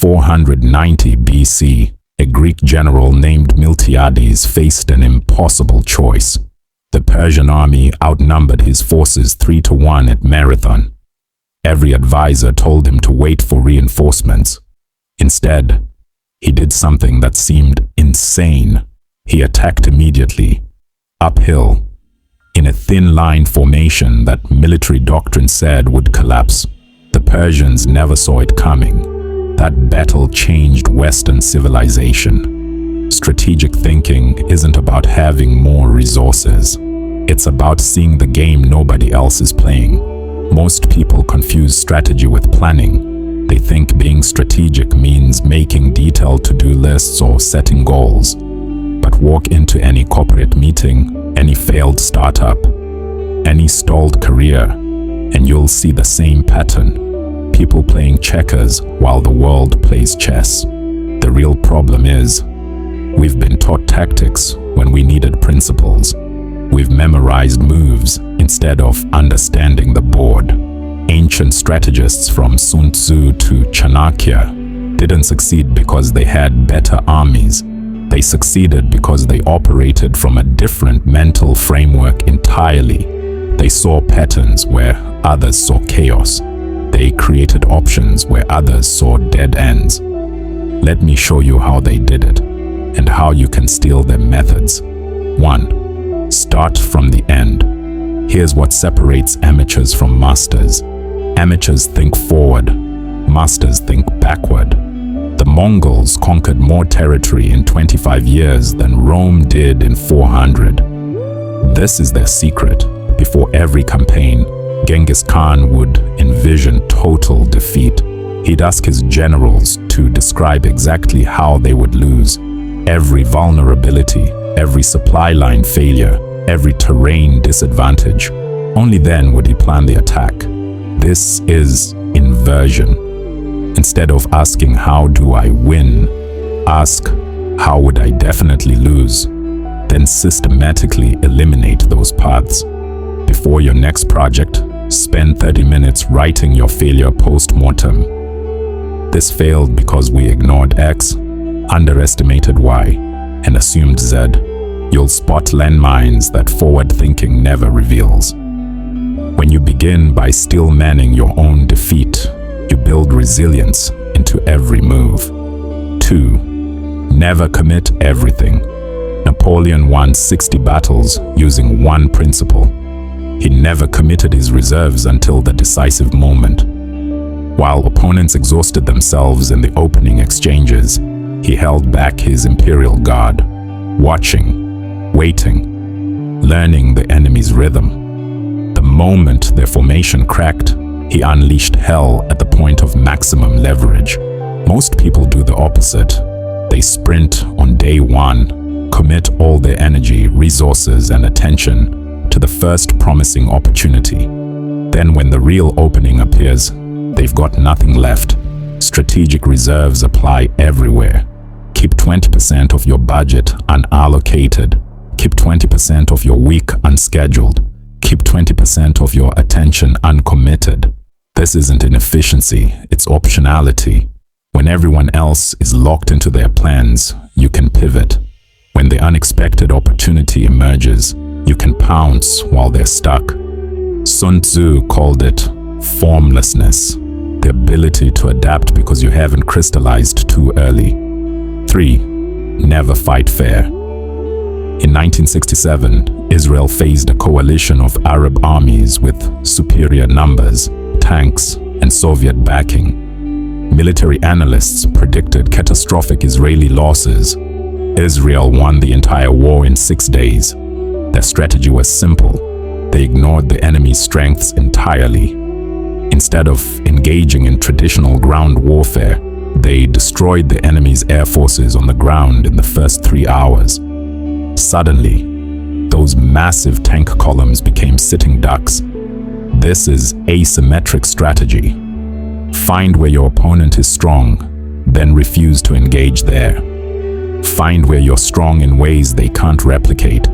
490 BC, a Greek general named Miltiades faced an impossible choice. The Persian army outnumbered his forces 3-1 at Marathon. Every advisor told him to wait for reinforcements. Instead, he did something that seemed insane. He attacked immediately, uphill, in a thin-line formation that military doctrine said would collapse. The Persians never saw it coming. That battle changed Western civilization. Strategic thinking isn't about having more resources. It's about seeing the game nobody else is playing. Most people confuse strategy with planning. They think being strategic means making detailed to-do lists or setting goals. But walk into any corporate meeting, any failed startup, any stalled career, and you'll see the same pattern. People playing checkers while the world plays chess. The real problem is, we've been taught tactics when we needed principles. We've memorized moves instead of understanding the board. Ancient strategists from Sun Tzu to Chanakya didn't succeed because they had better armies. They succeeded because they operated from a different mental framework entirely. They saw patterns where others saw chaos. They created options where others saw dead ends. Let me show you how they did it and how you can steal their methods. 1. Start from the end. Here's what separates amateurs from masters. Amateurs think forward, masters think backward. The Mongols conquered more territory in 25 years than Rome did in 400. This is their secret. Before every campaign, Genghis Khan would envision total defeat. He'd ask his generals to describe exactly how they would lose. Every vulnerability, every supply line failure, every terrain disadvantage. Only then would he plan the attack. This is inversion. Instead of asking, how do I win? Ask, how would I definitely lose? Then systematically eliminate those paths. Before your next project, spend 30 minutes writing your failure post-mortem. This failed because we ignored X, underestimated Y, and assumed Z. You'll spot landmines that forward thinking never reveals. When you begin by still manning your own defeat, you build resilience into every move. 2. Never commit everything. Napoleon won 60 battles using one principle. He never committed his reserves until the decisive moment. While opponents exhausted themselves in the opening exchanges, he held back his imperial guard, watching, waiting, learning the enemy's rhythm. The moment their formation cracked, he unleashed hell at the point of maximum leverage. Most people do the opposite. They sprint on day one, commit all their energy, resources, and attention to the first promising opportunity. Then when the real opening appears, they've got nothing left. Strategic reserves apply everywhere. Keep 20% of your budget unallocated. Keep 20% of your week unscheduled. Keep 20% of your attention uncommitted. This isn't inefficiency, it's optionality. When everyone else is locked into their plans, you can pivot. When the unexpected opportunity emerges, you can pounce while they're stuck. Sun Tzu called it formlessness, the ability to adapt because you haven't crystallized too early. 3. Never fight fair. In 1967, Israel faced a coalition of Arab armies with superior numbers, tanks, and Soviet backing. Military analysts predicted catastrophic Israeli losses. Israel won the entire war in 6 days. Their strategy was simple. They ignored the enemy's strengths entirely. Instead of engaging in traditional ground warfare, they destroyed the enemy's air forces on the ground in the first 3 hours. Suddenly, those massive tank columns became sitting ducks. This is asymmetric strategy. Find where your opponent is strong, then refuse to engage there. Find where you're strong in ways they can't replicate,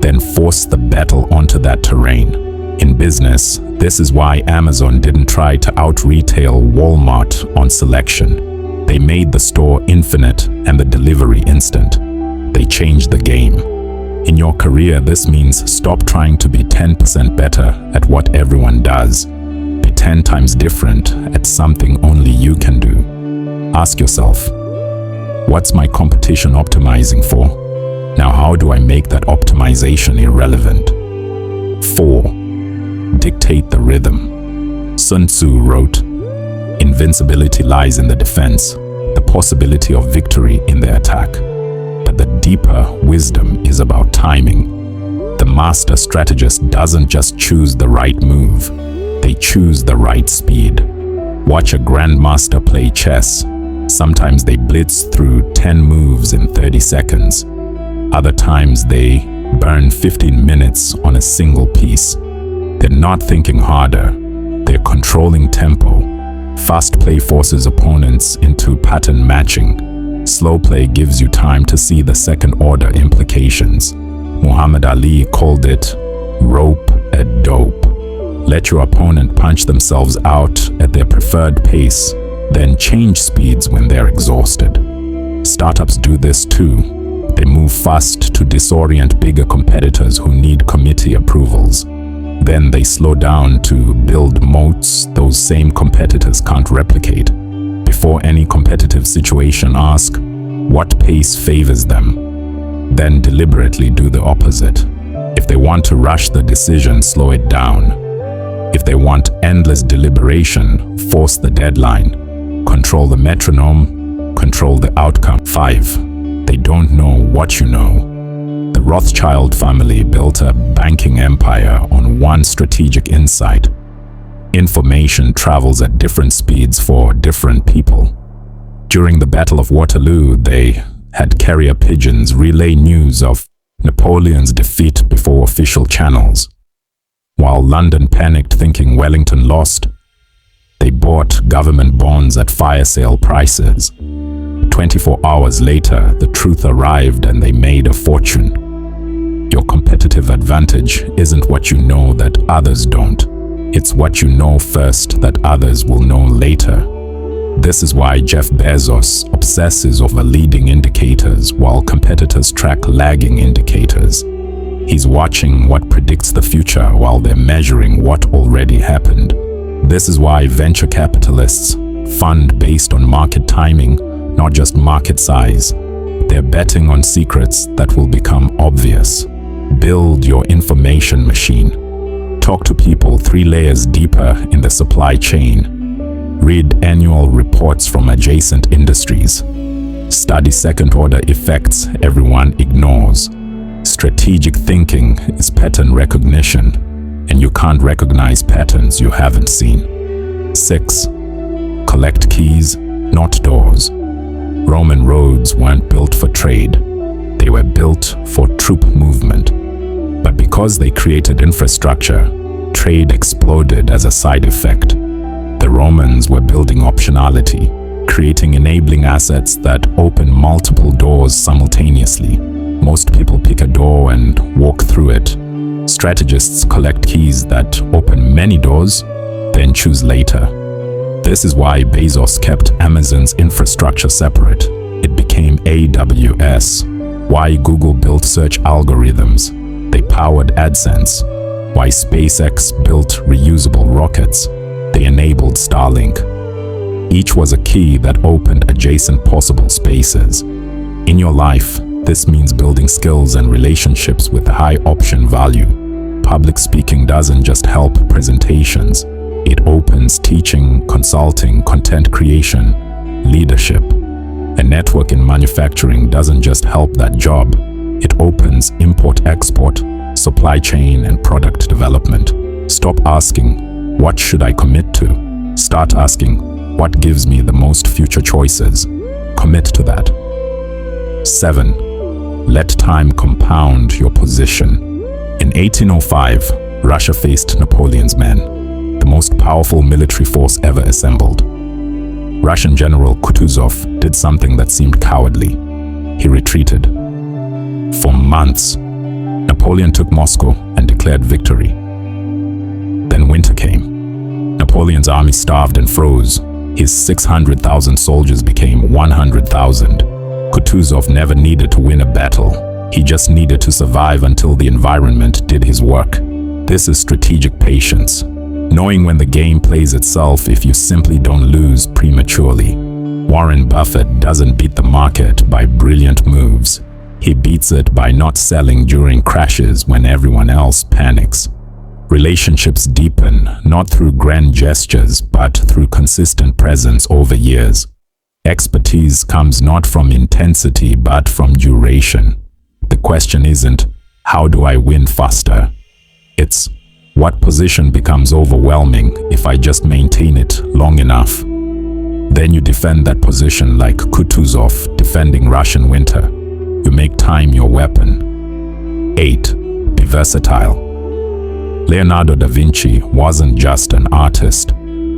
then force the battle onto that terrain. In business, this is why Amazon didn't try to out-retail Walmart on selection. They made the store infinite and the delivery instant. They changed the game. In your career, this means stop trying to be 10% better at what everyone does. Be 10 times different at something only you can do. Ask yourself, what's my competition optimizing for? Now how do I make that optimization irrelevant? 4. Dictate the rhythm. Sun Tzu wrote, "Invincibility lies in the defense, the possibility of victory in the attack. But the deeper wisdom is about timing. The master strategist doesn't just choose the right move, they choose the right speed. Watch a grandmaster play chess. Sometimes they blitz through 10 moves in 30 seconds. Other times they burn 15 minutes on a single piece. They're not thinking harder, they're controlling tempo. Fast play forces opponents into pattern matching. Slow play gives you time to see the second-order implications. Muhammad Ali called it rope-a-dope. Let your opponent punch themselves out at their preferred pace, then change speeds when they're exhausted. Startups do this too. They move fast to disorient bigger competitors who need committee approvals. Then they slow down to build moats those same competitors can't replicate. Before any competitive situation, ask, what pace favors them? Then deliberately do the opposite. If they want to rush the decision, slow it down. If they want endless deliberation, force the deadline. Control the metronome, control the outcome. 5. They don't know what you know. The Rothschild family built a banking empire on one strategic insight. Information travels at different speeds for different people. During the Battle of Waterloo, they had carrier pigeons relay news of Napoleon's defeat before official channels. While London panicked thinking Wellington lost, they bought government bonds at fire sale prices. 24 hours later, the truth arrived and they made a fortune. Your competitive advantage isn't what you know that others don't. It's what you know first that others will know later. This is why Jeff Bezos obsesses over leading indicators while competitors track lagging indicators. He's watching what predicts the future while they're measuring what already happened. This is why venture capitalists fund based on market timing, not just market size. They're betting on secrets that will become obvious. Build your information machine. Talk to people 3 layers deeper in the supply chain. Read annual reports from adjacent industries. Study second-order effects everyone ignores. Strategic thinking is pattern recognition, and you can't recognize patterns you haven't seen. 6. Collect keys, not doors. Roman roads weren't built for trade. They were built for troop movement. But because they created infrastructure, trade exploded as a side effect. The Romans were building optionality, creating enabling assets that open multiple doors simultaneously. Most people pick a door and walk through it. Strategists collect keys that open many doors, then choose later. This is why Bezos kept Amazon's infrastructure separate. It became AWS. Why Google built search algorithms. They powered AdSense. Why SpaceX built reusable rockets. They enabled Starlink. Each was a key that opened adjacent possible spaces. In your life, this means building skills and relationships with high option value. Public speaking doesn't just help presentations. It opens teaching, consulting, content creation, leadership. A network in manufacturing doesn't just help that job. It opens import-export, supply chain, and product development. Stop asking, what should I commit to? Start asking, what gives me the most future choices? Commit to that. 7. Let time compound your position. In 1805, Russia faced Napoleon's men, the most powerful military force ever assembled. Russian General Kutuzov did something that seemed cowardly. He retreated. For months, Napoleon took Moscow and declared victory. Then winter came. Napoleon's army starved and froze. His 600,000 soldiers became 100,000. Kutuzov never needed to win a battle. He just needed to survive until the environment did his work. This is strategic patience. Knowing when the game plays itself if you simply don't lose prematurely. Warren Buffett doesn't beat the market by brilliant moves. He beats it by not selling during crashes when everyone else panics. Relationships deepen not through grand gestures but through consistent presence over years. Expertise comes not from intensity but from duration. The question isn't, how do I win faster? It's, what position becomes overwhelming if I just maintain it long enough? Then you defend that position like Kutuzov defending Russian winter. You make time your weapon. 8. Be versatile. Leonardo da Vinci wasn't just an artist.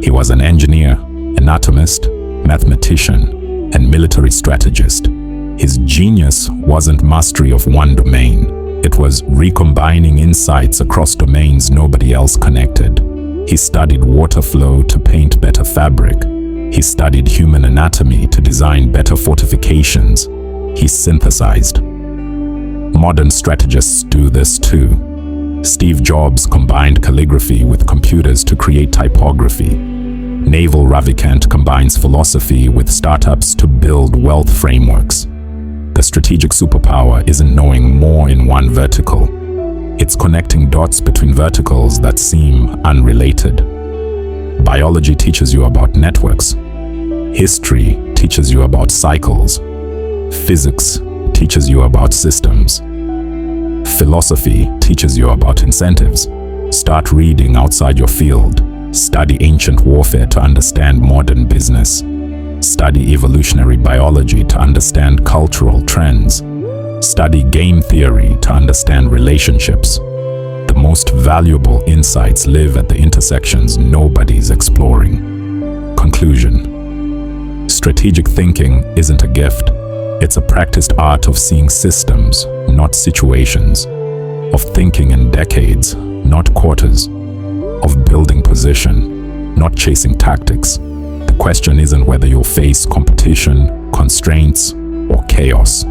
He was an engineer, anatomist, mathematician, and military strategist. His genius wasn't mastery of one domain. It was recombining insights across domains nobody else connected. He studied water flow to paint better fabric. He studied human anatomy to design better fortifications. He synthesized. Modern strategists do this too. Steve Jobs combined calligraphy with computers to create typography. Naval Ravikant combines philosophy with startups to build wealth frameworks. The strategic superpower isn't knowing more in one vertical. It's connecting dots between verticals that seem unrelated. Biology teaches you about networks. History teaches you about cycles. Physics teaches you about systems. Philosophy teaches you about incentives. Start reading outside your field. Study ancient warfare to understand modern business. Study evolutionary biology to understand cultural trends. Study game theory to understand relationships. The most valuable insights live at the intersections nobody's exploring. Conclusion. Strategic thinking isn't a gift. It's a practiced art of seeing systems, not situations. Of thinking in decades, not quarters. Of building position, not chasing tactics. The question isn't whether you'll face competition, constraints, or chaos.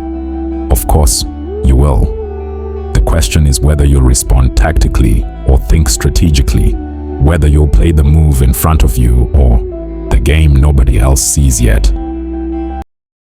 Of course, you will. The question is whether you'll respond tactically or think strategically, whether you'll play the move in front of you or the game nobody else sees yet.